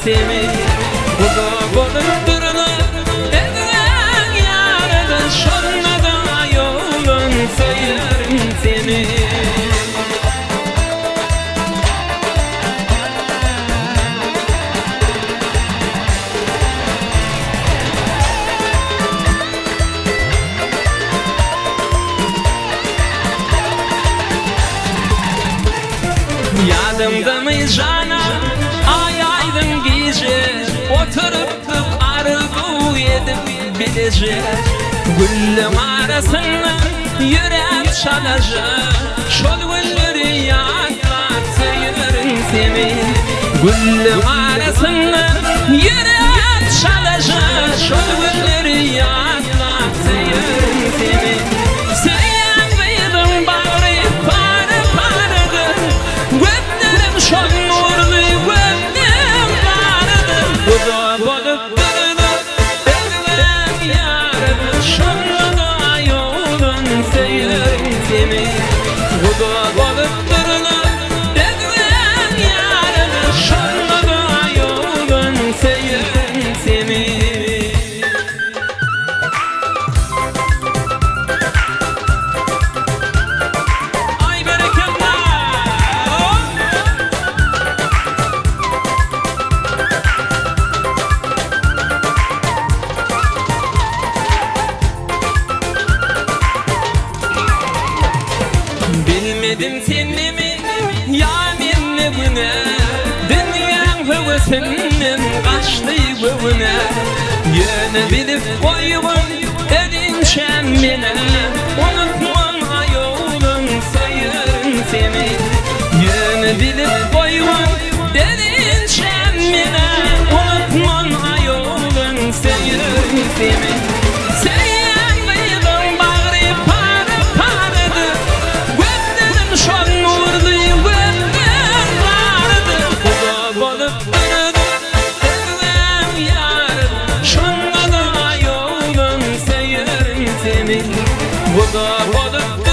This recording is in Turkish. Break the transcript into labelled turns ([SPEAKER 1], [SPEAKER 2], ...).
[SPEAKER 1] seni. Buda bolup durulur edilen yarada, şonda da yolun sayarım seni. Yadımda mı canım ay aydın gece, oturup arzu edip bilece. Güllüm arasından yürek çalacak, şol gülleri yakmak sayarım seni. Güllüm arasından yürek çalacak, şol gülleri yakmak sayarım seni. Sen beydin bağrı parı parıdır, gözlerim şol nurlu gözlerim vardır. Buda bolup durulur edilen yarada, şonda da yolun sayarım seni. Buda bolup durulur edilen yarada, şonda da yolun sayarım seni. Ay berekallah. Bilmedim seni mi ya minni güne, dünyanın hevesinden kaçtı bugüne. Yönü bilip koyun edin şemmine, unutma yolun sayarım seni. Yönü bilip koyun edin şemmine, unutma yolun sayarım seni. Sen beydin bağrı parı parıdır, gözlerim şol nurlu gözlerim vardır. Buda bolup durulur edilen yarada, şonda da yolun sayarım seni. Buda bolup